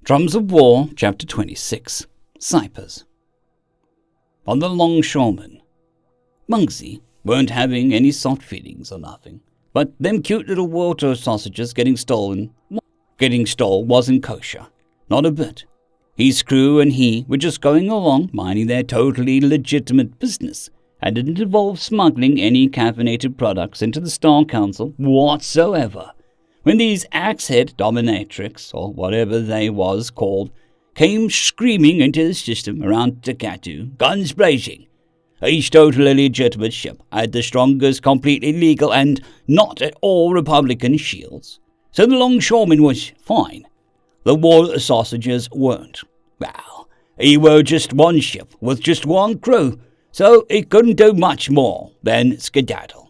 Drums of War, Chapter 26, Ciphers. On the Longshoreman. Muggsy weren't having any soft feelings or nothing, but them cute little water sausages getting stole wasn't kosher. Not a bit. His crew and he were just going along minding their totally legitimate business, and didn't involve smuggling any caffeinated products into the Star Council whatsoever. When these axe-head dominatrix, or whatever they was called, came screaming into the system around Takatu, guns blazing. Each totally legitimate ship had the strongest, completely legal and not at all Republican shields. So the longshoreman was fine. The water sausages weren't. Well, he were just one ship with just one crew, so it couldn't do much more than skedaddle.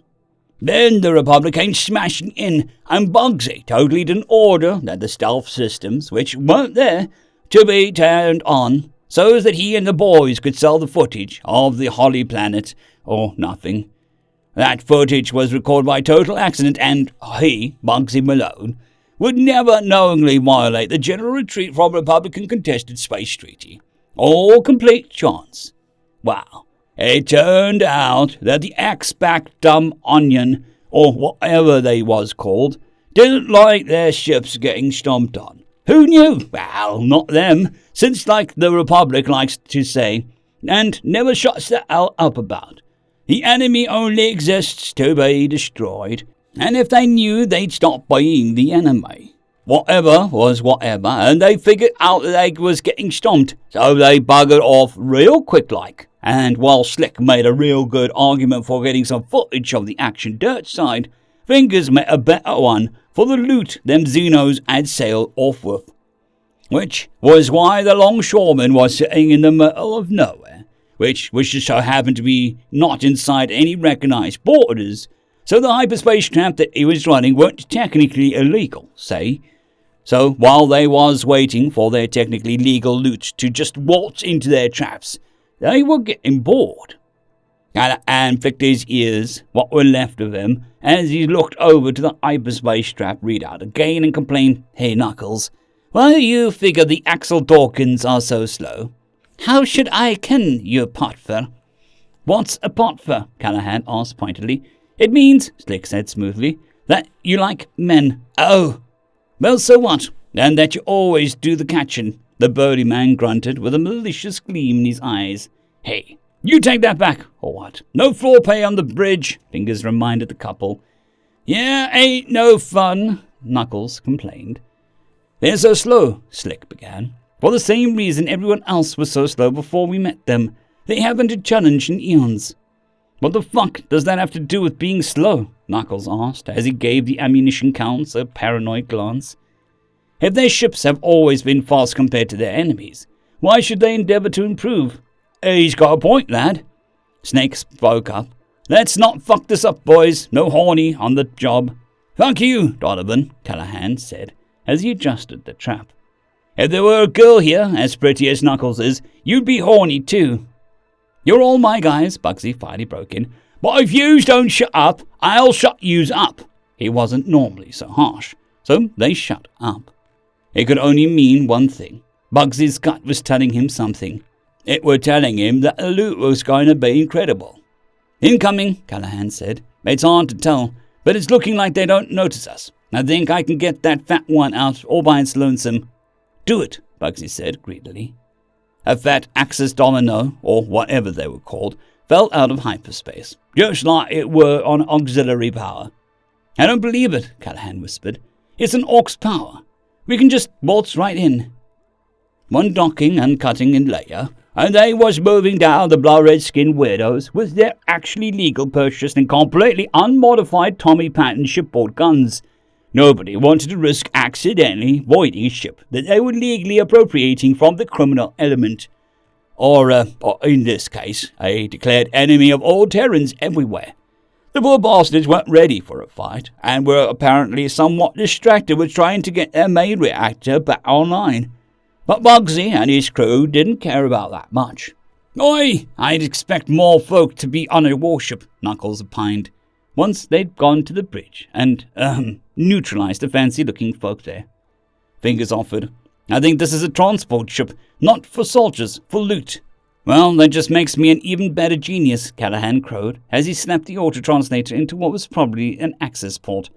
Then the Republic came smashing in, and Muggsy totally didn't order that the stealth systems, which weren't there, to be turned on, so that he and the boys could sell the footage of the Holly planet, or nothing. That footage was recorded by total accident, and he, Muggsy Malone, would never knowingly violate the General Retreat from Republican Contested Space Treaty. All complete chance. Wow. It turned out that the axe-backed dumb onion, or whatever they was called, didn't like their ships getting stomped on. Who knew? Well, not them, since like the Republic likes to say, and never shuts the hell up about. The enemy only exists to be destroyed, and if they knew, they'd stop being the enemy. Whatever was whatever, and they figured out that they was getting stomped, so they buggered off real quick like. And while Slick made a real good argument for getting some footage of the action dirt side, Fingers made a better one for the loot them Xenos had sailed off with. Which was why the longshoreman was sitting in the middle of nowhere, which just so happened to be not inside any recognized borders, so the hyperspace trap that he was running weren't technically illegal, say. So while they was waiting for their technically legal loot to just waltz into their traps, they were getting bored. Callahan flicked his ears, what were left of him, as he looked over to the hyperspace trap readout again and complained, "Hey Knuckles, why do you figure the Axel Dawkins are so slow? How should I ken you, Potfer?" "What's a Potfer?" Callahan asked pointedly. "It means," Slick said smoothly, "that you like men." "Oh, well, so what? And that you always do the catching," the birdie man grunted with a malicious gleam in his eyes. "Hey, you take that back, or what? No floor pay on the bridge," Fingers reminded the couple. "Yeah, ain't no fun," Knuckles complained. "They're so slow," Slick began. "For the same reason everyone else was so slow before we met them. They haven't a challenge in eons." "What the fuck does that have to do with being slow?" Knuckles asked, as he gave the ammunition counts a paranoid glance. "If their ships have always been fast compared to their enemies, why should they endeavor to improve?" "He's got a point, lad." Snake spoke up. "Let's not fuck this up, boys. No horny on the job." "Fuck you, Donovan," Callahan said, as he adjusted the trap. "If there were a girl here, as pretty as Knuckles is, you'd be horny too." "You're all my guys," Bugsy finally broke in. "But if yous don't shut up, I'll shut yous up." He wasn't normally so harsh, so they shut up. It could only mean one thing. Bugsy's gut was telling him something. It were telling him that the loot was going to be incredible. "Incoming," Callahan said. "It's hard to tell, but it's looking like they don't notice us. I think I can get that fat one out all by its lonesome." "Do it," Bugsy said greedily. A fat Axis Domino, or whatever they were called, fell out of hyperspace, just like it were on auxiliary power. "I don't believe it," Callahan whispered. "It's an Orcs power. We can just waltz right in." One docking and cutting in later, and they was moving down the blood-red-skinned weirdos with their actually legal purchased and completely unmodified Tommy Patton shipboard guns. Nobody wanted to risk accidentally voiding a ship that they were legally appropriating from the criminal element. Or in this case, a declared enemy of all Terrans everywhere. The poor bastards weren't ready for a fight, and were apparently somewhat distracted with trying to get their main reactor back online. But Bugsy and his crew didn't care about that much. "Oi, I'd expect more folk to be on a warship," Knuckles opined, once they'd gone to the bridge and, neutralized the fancy-looking folk there. Fingers offered, I think this is a transport ship, not for soldiers, for loot. Well, that just makes me an even better genius, Callahan crowed, as he snapped the auto-translator into what was probably an access port.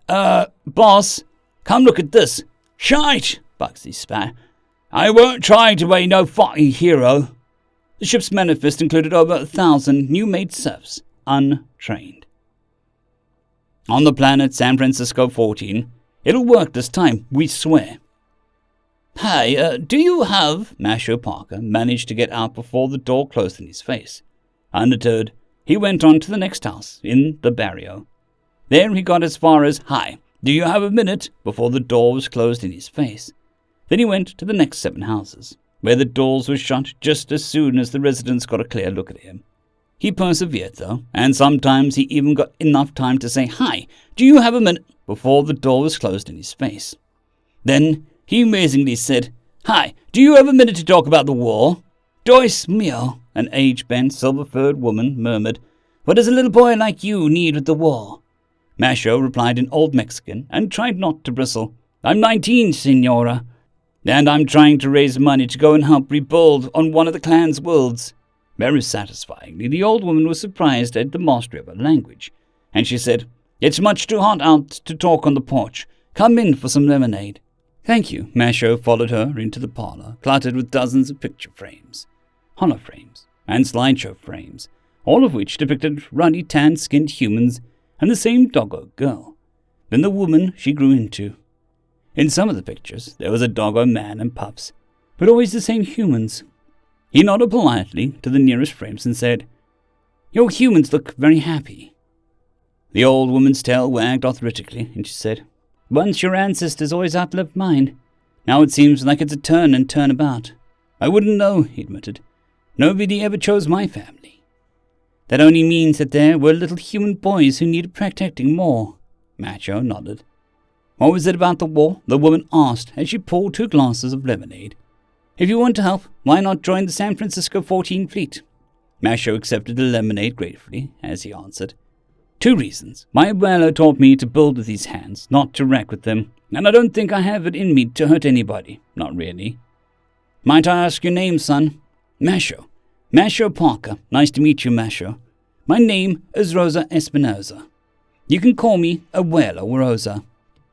Boss, come look at this. Shite, Bugsy spat. I weren't trying to be no fighting hero. The ship's manifest included over 1,000 new-made serfs, untrained. On the planet San Francisco 14, it'll work this time, we swear. Hey, do you have... Masho Parker managed to get out before the door closed in his face. Undeterred, he went on to the next house, in the barrio. There he got as far as, Hi, do you have a minute? Before the door was closed in his face. Then he went to the next 7 houses, where the doors were shut just as soon as the residents got a clear look at him. He persevered, though, and sometimes he even got enough time to say, Hi, do you have a minute? Before the door was closed in his face. Then he amazingly said, Hi, do you have a minute to talk about the war? Dois mio, an age-bent, silver-furred woman murmured, What does a little boy like you need with the war? Masho replied in Old Mexican and tried not to bristle. I'm 19, senora, and I'm trying to raise money to go and help rebuild on one of the clan's worlds. Very satisfyingly, the old woman was surprised at the mastery of her language, and she said, It's much too hot out to talk on the porch. Come in for some lemonade. Thank you. Masho followed her into the parlor, cluttered with dozens of picture frames, holoframes, and slideshow frames, all of which depicted ruddy tan-skinned humans and the same doggo girl, then the woman she grew into. In some of the pictures, there was a doggo man and pups, but always the same humans. He nodded politely to the nearest frames and said, Your humans look very happy. The old woman's tail wagged arthritically, and she said, Once your ancestors always outlived mine. Now it seems like it's a turn and turn about. I wouldn't know, he admitted. Nobody ever chose my family. That only means that there were little human boys who needed protecting more. Macho nodded. What was it about the war? The woman asked as she poured 2 glasses of lemonade. If you want to help, why not join the San Francisco 14 fleet? Masho accepted the lemonade gratefully as he answered. 2 reasons. My abuelo taught me to build with these hands, not to wreck with them, and I don't think I have it in me to hurt anybody. Not really. Might I ask your name, son? Masho. Masho Parker. Nice to meet you, Masho. My name is Rosa Espinosa. You can call me Abuela Rosa.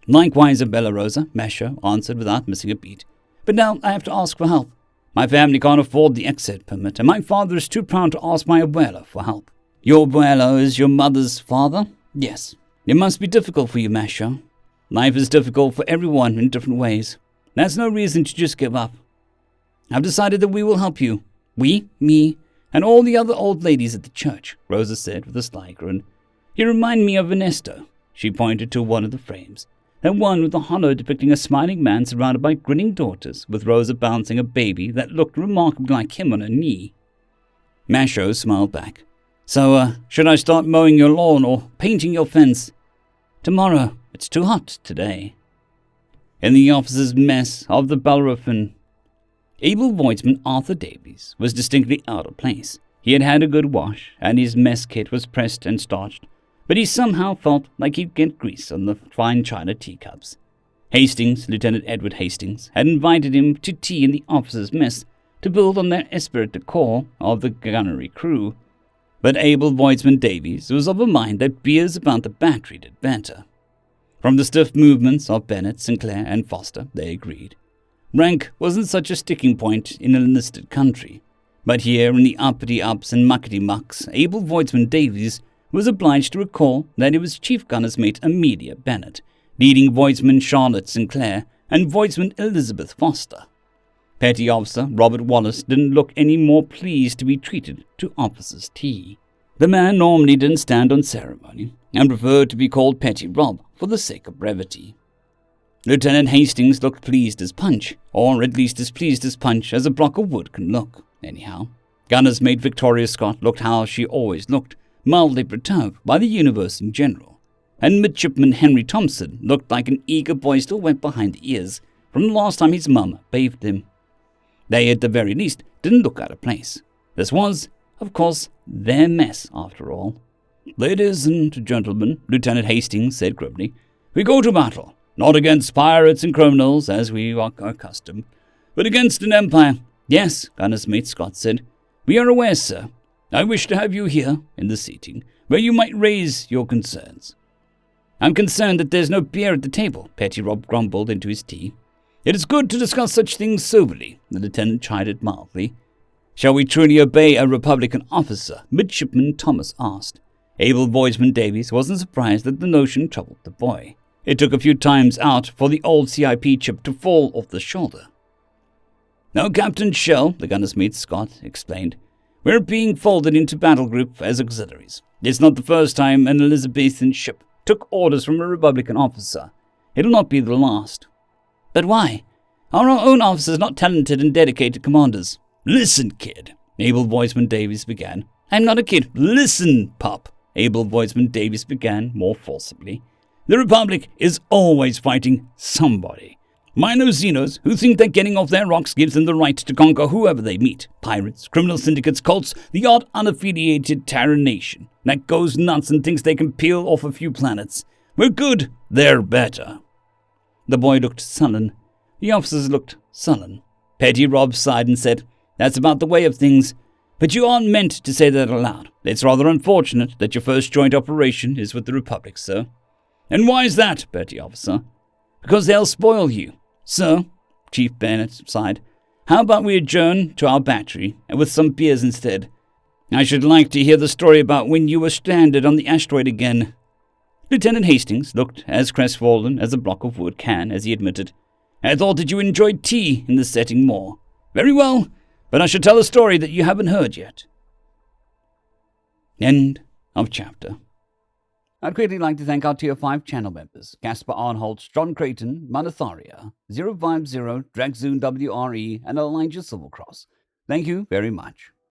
Likewise, Abella Rosa, Masho answered without missing a beat. But now I have to ask for help. My family can't afford the exit permit, and my father is too proud to ask my abuelo for help. Your abuelo is your mother's father? Yes. It must be difficult for you, Masho. Life is difficult for everyone in different ways. That's no reason to just give up. I've decided that we will help you. We, me, and all the other old ladies at the church, Rosa said with a sly grin. You remind me of Ernesto. She pointed to one of the frames. That one with the hollow depicting a smiling man surrounded by grinning daughters, with Rosa bouncing a baby that looked remarkably like him on her knee. Masho smiled back. So, should I start mowing your lawn or painting your fence? Tomorrow. It's too hot today. In the officer's mess of the Bellerophon, able voidsman Arthur Davies was distinctly out of place. He had had a good wash, and his mess kit was pressed and starched, but he somehow felt like he'd get grease on the fine china teacups. Hastings, Lieutenant Edward Hastings, had invited him to tea in the officers' mess to build on their esprit de corps of the gunnery crew, but able voidsman Davies was of a mind that beers about the battery did better. From the stiff movements of Bennett, Sinclair, and Foster, they agreed. Rank wasn't such a sticking point in an enlisted country, but here in the uppity-ups and muckety-mucks, able voidsman Davies was obliged to recall that it was Chief Gunner's Mate Amelia Bennett, leading voidsman Charlotte Sinclair, and voidsman Elizabeth Foster. Petty Officer Robert Wallace didn't look any more pleased to be treated to officers' tea. The man normally didn't stand on ceremony, and preferred to be called Petty Rob for the sake of brevity. Lieutenant Hastings looked pleased as punch, or at least as pleased as punch as a block of wood can look, anyhow. Gunner's Mate Victoria Scott looked how she always looked, mildly perturbed by the universe in general, and Midshipman Henry Thompson looked like an eager boy still wet behind the ears from the last time his mum bathed him. They, at the very least, didn't look out of place. This was, of course, their mess, after all. Ladies and gentlemen, Lieutenant Hastings said grimly, we go to battle. Not against pirates and criminals, as we are accustomed, but against an empire. Yes, Gunner's Mate Scott said. We are aware, sir. I wish to have you here, in the seating, where you might raise your concerns. I'm concerned that there's no beer at the table, Petty Rob grumbled into his tea. It is good to discuss such things soberly, the lieutenant chided mildly. Shall we truly obey a Republican officer? Midshipman Thomas asked. Abel Boisman Davies wasn't surprised that the notion troubled the boy. It took a few times out for the old CIP chip to fall off the shoulder. No, Captain Shell, the gunner's mate Scott explained. We're being folded into battle group as auxiliaries. It's not the first time an Elizabethan ship took orders from a Republican officer. It'll not be the last. But why? Are our own officers not talented and dedicated commanders? Listen, kid, Abel Boisman Davies began. I'm not a kid. Listen, pup, Abel Boisman Davies began more forcibly. The Republic is always fighting somebody. Minor Xenos who think that getting off their rocks gives them the right to conquer whoever they meet. Pirates, criminal syndicates, cults, the odd unaffiliated Terran nation that goes nuts and thinks they can peel off a few planets. We're good, they're better. The boy looked sullen. The officers looked sullen. Petty Rob sighed and said, That's about the way of things. But you aren't meant to say that aloud. It's rather unfortunate that your first joint operation is with the Republic, sir. And why is that, Petty Officer? Because they'll spoil you. Sir, Chief Bennett sighed, how about we adjourn to our battery and with some beers instead? I should like to hear the story about when you were stranded on the asteroid again. Lieutenant Hastings looked as crestfallen as a block of wood can as he admitted, I thought that you enjoyed tea in this setting more. Very well, but I shall tell a story that you haven't heard yet. End of chapter. I'd greatly like to thank our Tier 5 channel members, Casper Arnholtz, John Creighton, Manatharia, 050, Dragzoon WRE, and Elijah Silvercross. Thank you very much.